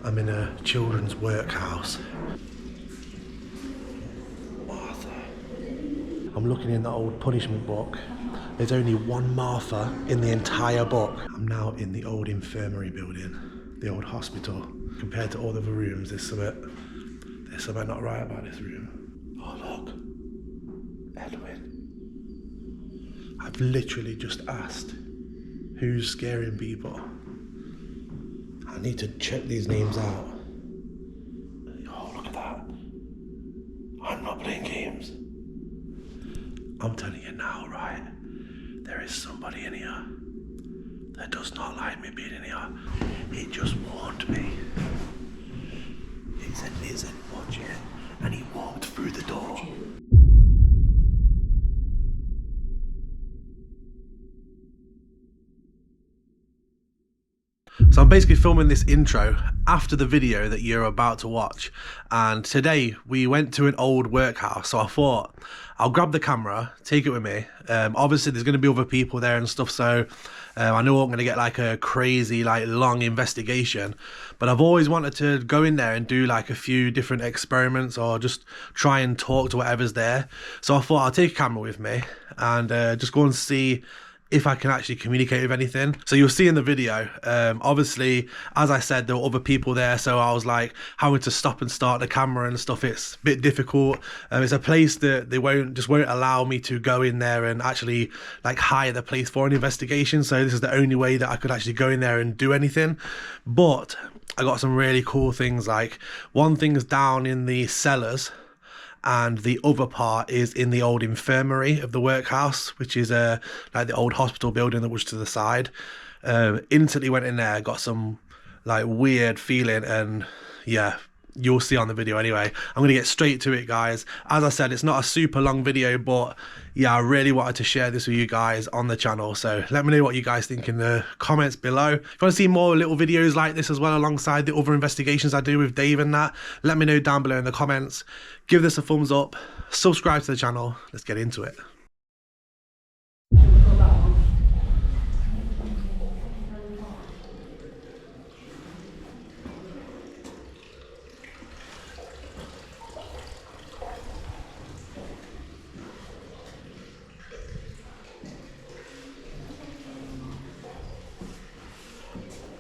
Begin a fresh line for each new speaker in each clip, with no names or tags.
I'm in a children's workhouse. Martha. I'm looking in the old punishment book. There's only one Martha in the entire book. I'm now in the old infirmary building, the old hospital. Compared to all the other rooms, there's something not right about this room. Oh look, Edwin. I've literally just asked, who's scaring people? I need to check these names out. Oh, look at that. I'm not playing games. I'm telling you now, right? There is somebody in here that does not like me being in here. It just warned me. It said, watch it. And he walked through the door. So I'm basically filming this intro after the video that you're about to watch, and today we went to an old workhouse, so I thought I'll grab the camera, take it with me. Obviously there's going to be other people there and stuff, so I know I'm going to get like a crazy long investigation, but I've always wanted to go in there and do like a few different experiments or just try and talk to whatever's there. So I thought I'll take a camera with me and just go and see if I can actually communicate with anything. So you'll see in the video, obviously, as I said, there were other people there, so I was like having to stop and start the camera and stuff. It's a bit difficult. It's a place that they won't allow me to go in there and actually like hire the place for an investigation. So this is the only way that I could actually go in there and do anything. But I got some really cool things. Like one thing is down in the cellars, and the other part is in the old infirmary of the workhouse, which is like the old hospital building that was to the side. Instantly went in there, got some like weird feeling, and yeah, you'll see on the video anyway. I'm gonna get straight to it, guys. As I said, it's not a super long video, but yeah, I really wanted to share this with you guys on the channel. So let me know what you guys think in the comments below. If you want to see more little videos like this as well, alongside the other investigations I do with Dave and that, let me know down below in the comments. Give this a thumbs up, subscribe to the channel. Let's get into it.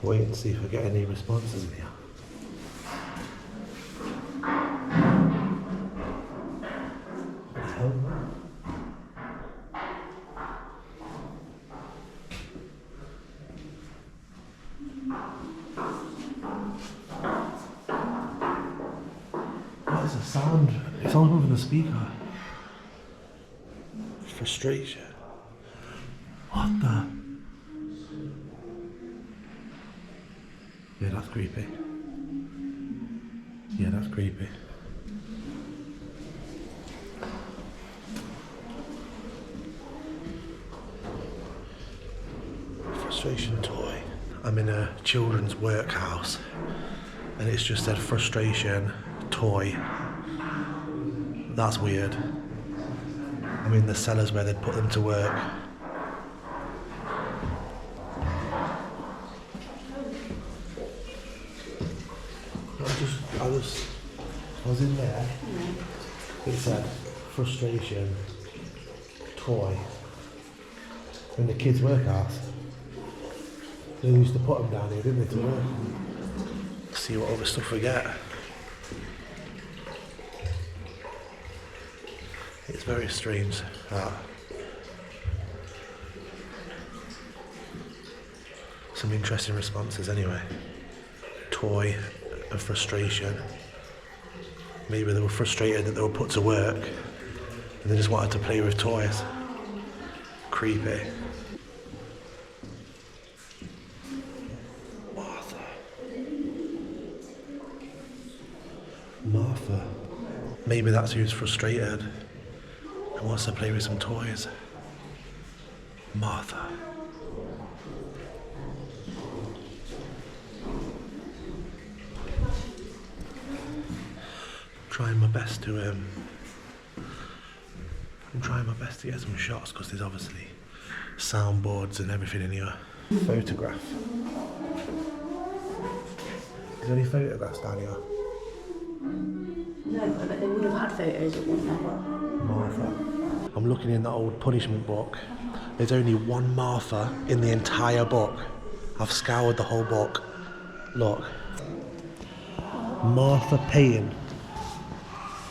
Wait and see if I get any responses in here. What the hell? What is the sound? It's all over the speaker. Frustration. What the? Yeah, that's creepy. Yeah, that's creepy. Frustration toy. I'm in a children's workhouse, and it's just said frustration toy. That's weird. I'm in the cellars where they'd put them to work. I was in there. It said frustration toy in the kids' workhouse. They used to put them down here, didn't they, to work? See what other stuff we get. It's very strange, that. Some interesting responses anyway. Toy of frustration. Maybe they were frustrated that they were put to work and they just wanted to play with toys. Creepy. Martha. Maybe that's who's frustrated and wants to play with some toys. Martha. Trying my best to get some shots because there's obviously soundboards and everything in here. Photograph. Is there any photographs down here?
No, but they would have had photos at one number.
Martha. I'm looking in the old punishment book. There's only one Martha in the entire book. I've scoured the whole book. Look. Martha Payne.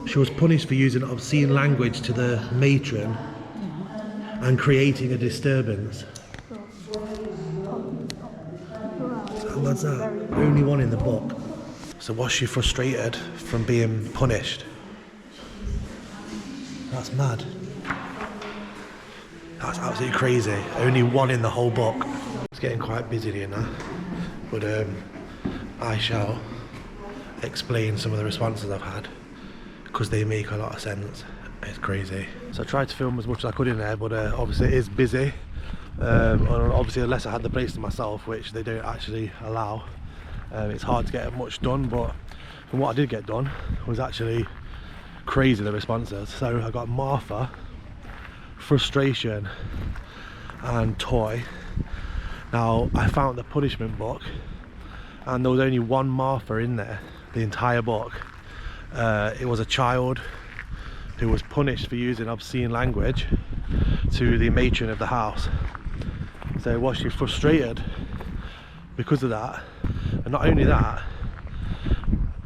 She was punished for using obscene language to the matron and creating a disturbance. And that's that. Only one in the book. So was she frustrated from being punished? That's mad. That's absolutely crazy. Only one in the whole book. It's getting quite busy here now. But I shall explain some of the responses I've had because they make a lot of sense. It's crazy. So I tried to film as much as I could in there, but obviously it is busy. And obviously unless I had the place to myself, which they don't actually allow, it's hard to get much done. But from what I did get done was actually crazy, the responses. So I got Martha, frustration and toy. Now I found the punishment book and there was only one Martha in there, the entire book. It was a child who was punished for using obscene language to the matron of the house. So was she frustrated because of that? And not only that,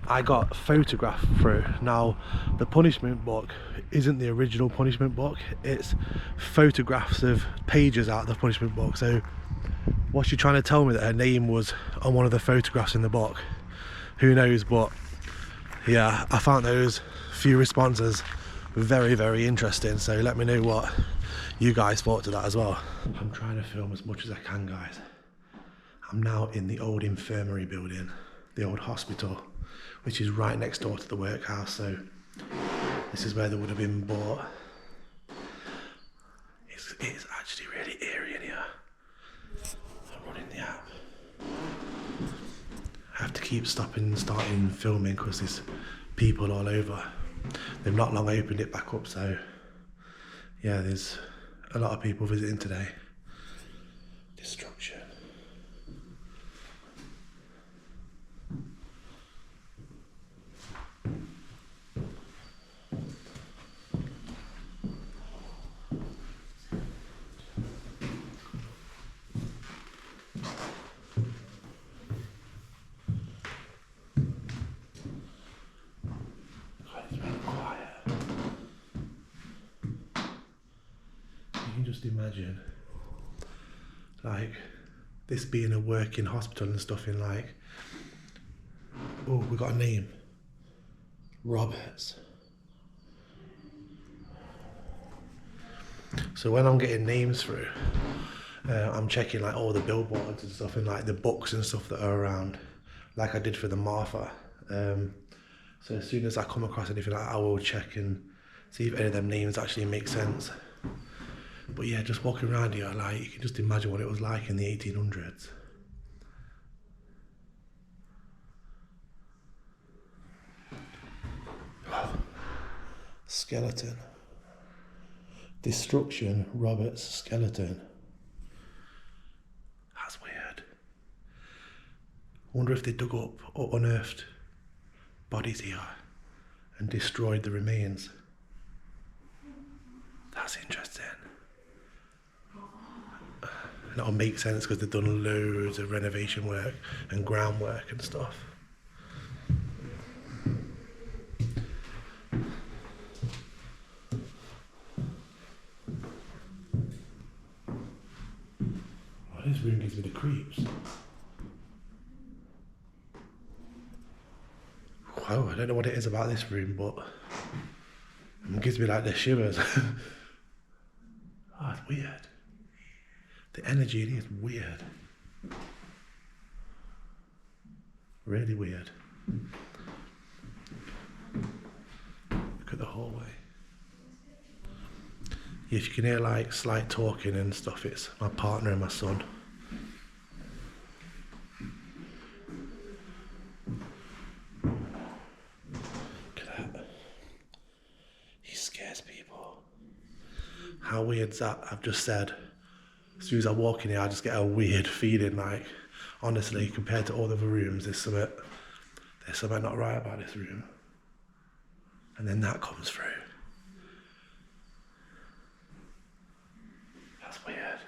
I got photographed through. Now the punishment book isn't the original punishment book, it's photographs of pages out of the punishment book. So was she trying to tell me that her name was on one of the photographs in the book? Who knows? But yeah, I found those few responses very, very interesting. So let me know what you guys thought to that as well. I'm trying to film as much as I can, guys. I'm now in the old infirmary building, the old hospital, which is right next door to the workhouse. So this is where they would have been bought. It's actually really eerie in here. I'm running the app. I have to keep stopping and starting filming because there's people all over. They've not long opened it back up, so yeah, there's a lot of people visiting today. Destruction. Just imagine like this being a working hospital and stuff in like, oh, we got a name, Roberts. So when I'm getting names through, I'm checking like all the billboards and stuff and like the books and stuff that are around, like I did for the Martha. So as soon as I come across anything like that, I will check and see if any of them names actually make sense. But yeah, just walking around here, like, you can just imagine what it was like in the 1800s. Skeleton. Destruction, Robert's skeleton. That's weird. I wonder if they dug up or unearthed bodies here and destroyed the remains. That's interesting. That'll make sense because they've done loads of renovation work and groundwork and stuff. Oh, this room gives me the creeps. Wow, I don't know what it is about this room, but it gives me like the shivers. Oh, it's weird. The energy in here is weird. Really weird. Look at the hallway. If you can hear like slight talking and stuff, it's my partner and my son. Look at that. He scares people. How weird's that? I've just said. As soon as I walk in here, I just get a weird feeling, like, honestly, compared to all the other rooms, there's something There's something not right about this room. And then that comes through. That's weird.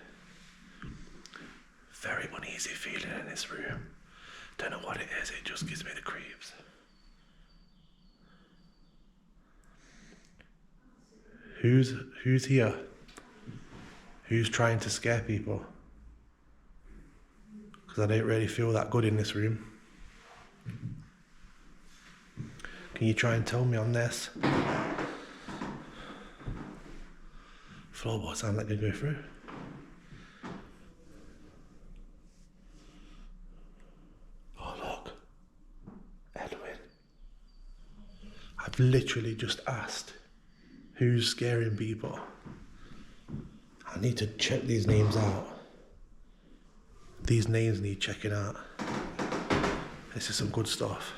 Very uneasy feeling in this room. Don't know what it is, it just gives me the creeps. Who's here? Who's trying to scare people? Because I don't really feel that good in this room. Can you try and tell me on this? Floorboards sound like they go through. Oh look, Edwin. I've literally just asked who's scaring people. I need to check these names out. These names need checking out. This is some good stuff.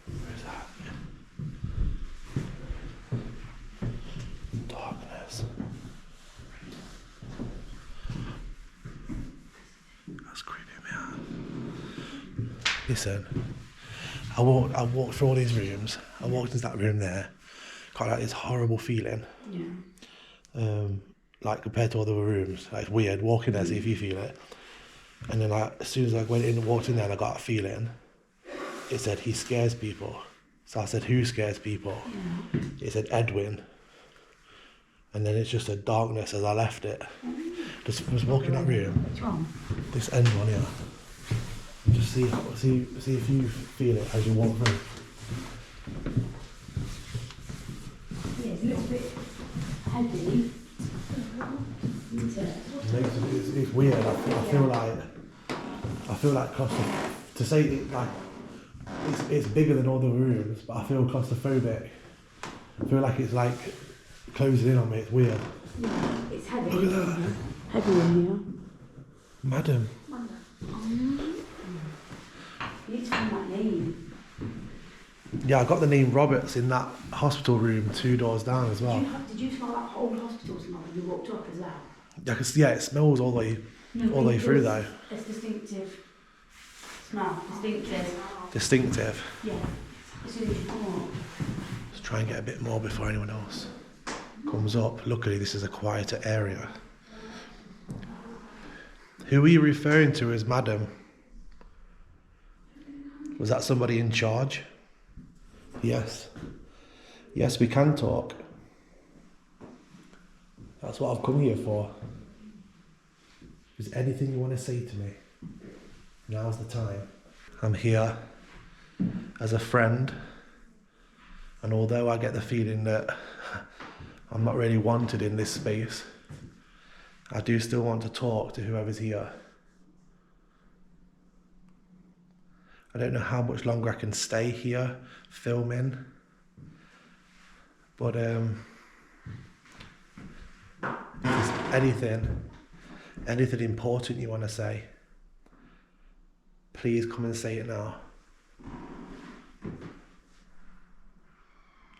Where's that? Darkness. That's creeping me out. Listen, I walked through all these rooms. I walked into that room there. Got like this horrible feeling.
Yeah.
Like compared to all the other rooms. Like it's weird, walking there, see if you feel it. And then like, as soon as I went in and walked in there and I got a feeling, it said he scares people. So I said, who scares people?
Yeah.
It said Edwin. And then it's just a darkness as I left it. Just was walking that room.
Which one?
This end one here. Just see if you feel it as you walk through.
Yeah, it's a little bit heavy.
It's weird. I feel like to say it like it's bigger than all the rooms, but I feel claustrophobic. I feel like it's like closing in on me. It's weird.
Yeah, it's heavy.
Look at that.
Heavy in here.
Madam.
You need to find that name.
Yeah, I got the name Roberts in that hospital room 2 doors down as well.
Did you smell that old hospital smell when you walked up as well?
Yeah, it smells all the way through though.
It's distinctive smell.
Distinctive.
Yeah. As soon as you come up.
Let's try and get a bit more before anyone else comes up. Luckily, this is a quieter area. Who are you referring to as Madam? Was that somebody in charge? Yes. Yes, we can talk. That's what I've come here for. Is there anything you want to say to me? Now's the time. I'm here as a friend, and although I get the feeling that I'm not really wanted in this space, I do still want to talk to whoever's here. I don't know how much longer I can stay here filming, but if there's anything important you want to say, please come and say it now.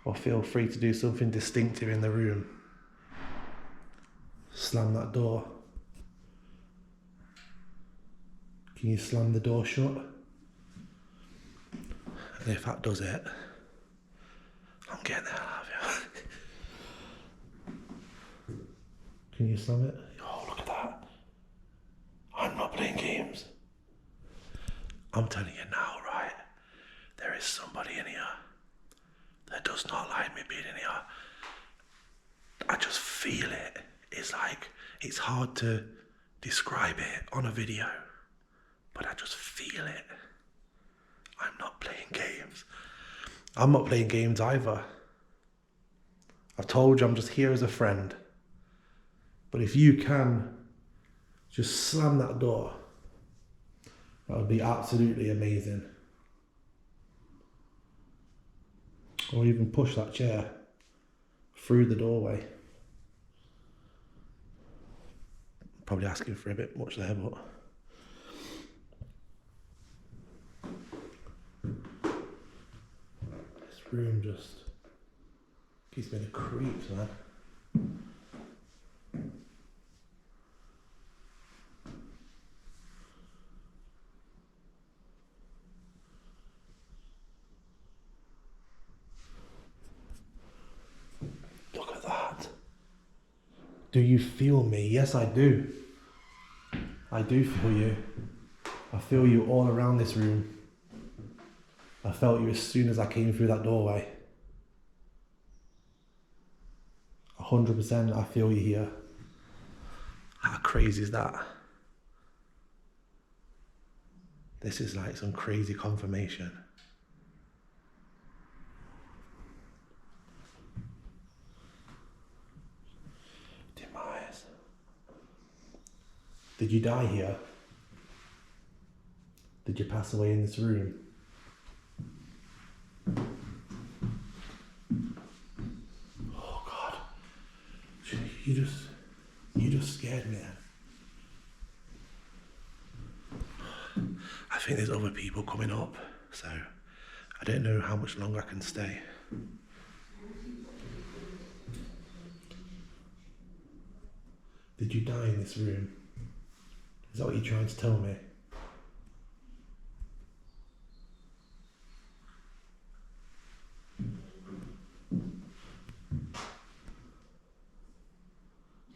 Or feel free to do something distinctive in the room. Slam that door. Can you slam the door shut? And if that does it, I'm getting the hell out of here. Can you slam it? Oh, look at that. I'm not playing games. I'm telling you now, right? There is somebody in here that does not like me being in here. I just feel it. It's like, it's hard to describe it on a video, but I just feel it. I'm not playing games. I'm not playing games either. I've told you I'm just here as a friend. But if you can just slam that door, that would be absolutely amazing. Or even push that chair through the doorway. Probably asking for a bit much there, but this room just gives me the creeps, man. Do you feel me? Yes, I do. I do feel you. I feel you all around this room. I felt you as soon as I came through that doorway. 100% I feel you here. How crazy is that? This is like some crazy confirmation. Demise. Did you die here? Did you pass away in this room? Oh God. You just scared me. I think there's other people coming up, so I don't know how much longer I can stay. Did you die in this room? Is that what you're trying to tell me?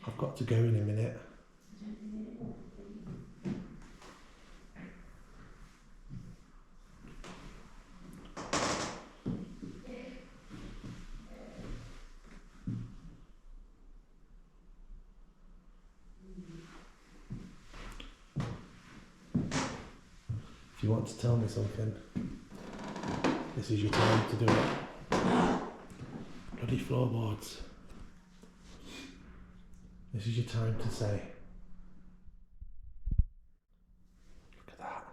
I've got to go in a minute. If you want to tell me something, this is your time to do it. Bloody floorboards. This is your time to say. Look at that.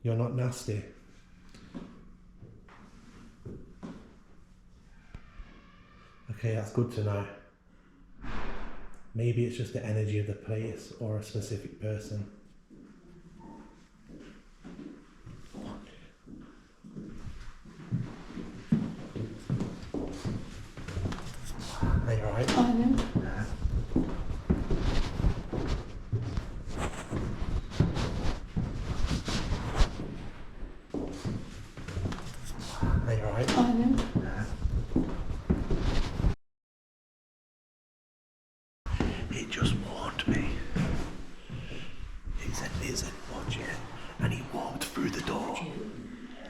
You're not nasty. Okay, that's good to know. Maybe it's just the energy of the place or a specific person. Are you alright?
I know.
Are you alright?
I know.
It just warned me. It said, watch it. And he walked through the door.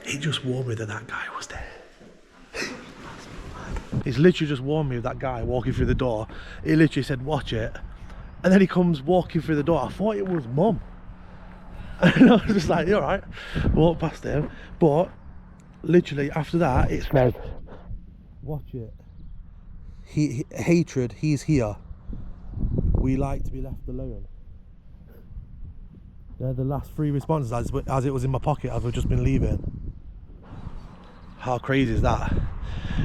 It just warned me that that guy was there. He's literally just warned me of that guy walking through the door. He literally said, watch it. And then he comes walking through the door. I thought it was Mum. And I was just like, you're right. Walked past him. But literally after that, it said, watch it. Hatred, he's here. We like to be left alone. They're the last three responses as it was in my pocket as we've just been leaving. How crazy is that?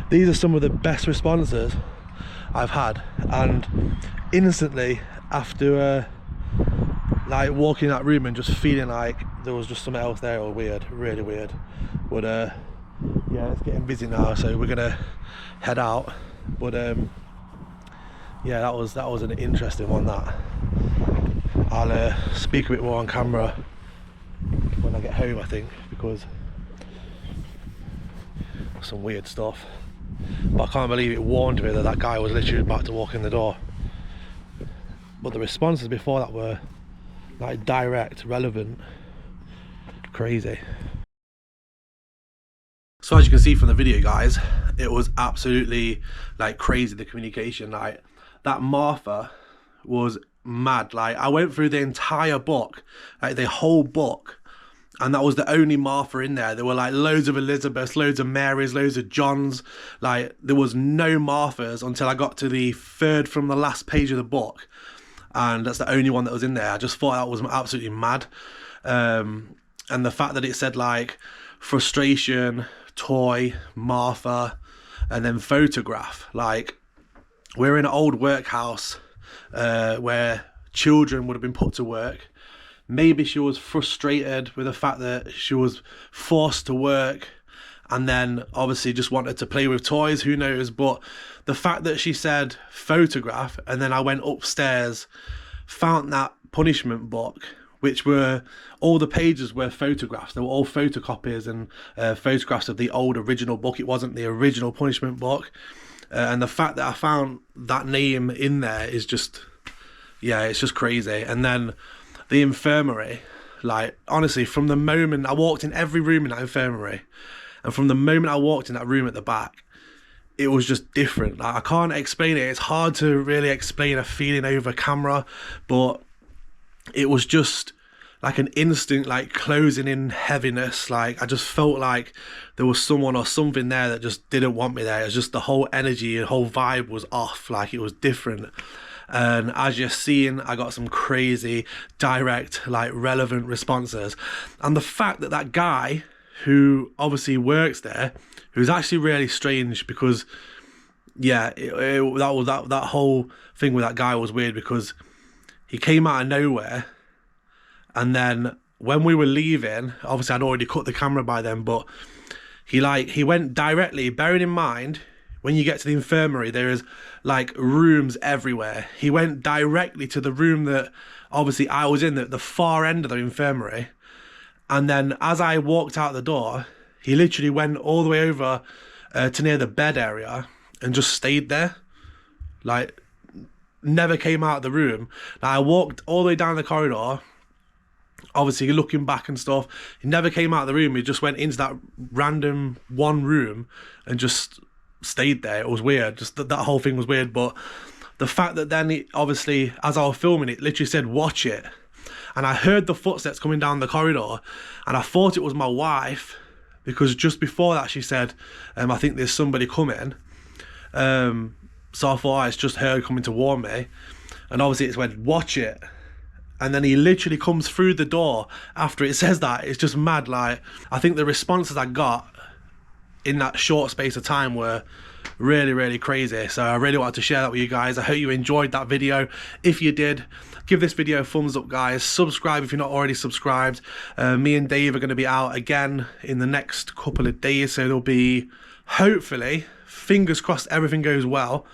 These are some of the best responses I've had, and instantly after like walking in that room and just feeling like there was just something else there, or weird, really weird. But yeah, it's getting busy now, so we're gonna head out. But yeah, that was an interesting one. That I'll speak a bit more on camera when I get home, I think, because some weird stuff. But I can't believe it warned me that that guy was literally about to walk in the door. But the responses before that were like direct, relevant, crazy. So as you can see from the video, guys, it was absolutely like crazy, the communication. Like that Martha was mad. Like I went through the entire book, like the whole book, and that was the only Martha in there. There were like loads of Elizabeths, loads of Marys, loads of Johns. Like there was no Marthas until I got to the third from the last page of the book, and that's the only one that was in there. I just thought that was absolutely mad. And the fact that it said like frustration, toy, Martha, and then photograph. Like we're in an old workhouse where children would have been put to work. Maybe she was frustrated with the fact that she was forced to work and then obviously just wanted to play with toys, who knows. But the fact that she said photograph, and then I went upstairs, found that punishment book, which were, all the pages were photographs. They were all photocopies and photographs of the old original book. It wasn't the original punishment book. and the fact that I found that name in there is just, yeah, it's just crazy. And then the infirmary, like, honestly, from the moment I walked in every room in that infirmary, and from the moment I walked in that room at the back, it was just different. Like, I can't explain it. It's hard to really explain a feeling over camera, but it was just like an instant, like, closing in heaviness. Like, I just felt like there was someone or something there that just didn't want me there. It was just the whole energy and whole vibe was off. Like, it was different. And as you're seeing, I got some crazy, direct, like, relevant responses. And the fact that that guy who obviously works there, who's actually really strange, because, yeah, that whole thing with that guy was weird, because he came out of nowhere, and then when we were leaving, obviously I'd already cut the camera by then, but he went directly, bearing in mind, when you get to the infirmary, there is like rooms everywhere. He went directly to the room that obviously I was in, the far end of the infirmary. And then as I walked out the door, he literally went all the way over to near the bed area and just stayed there. Like, never came out of the room. Like, I walked all the way down the corridor, obviously looking back and stuff. He never came out of the room. He just went into that random one room and just stayed there. It was weird. Just that whole thing was weird. But the fact that then it, obviously, as I was filming, it literally said, "Watch it." And I heard the footsteps coming down the corridor, and I thought it was my wife, because just before that she said, I think there's somebody coming. So I thought, oh, it's just her coming to warn me. And obviously it's went, "Watch it." And then he literally comes through the door after it says that. It's just mad. Like, I think the responses I got in that short space of time were really, really crazy. So I really wanted to share that with you guys. I hope you enjoyed that video. If you did, give this video a thumbs up, guys. Subscribe if you're not already subscribed. Me and Dave are going to be out again in the next couple of days, so there'll be, hopefully, fingers crossed everything goes well,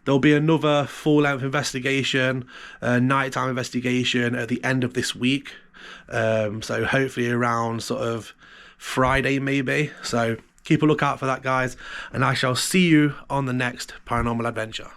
there'll be another full-length investigation, nighttime investigation at the end of this week. So hopefully around sort of Friday maybe. So keep a lookout for that, guys, and I shall see you on the next paranormal adventure.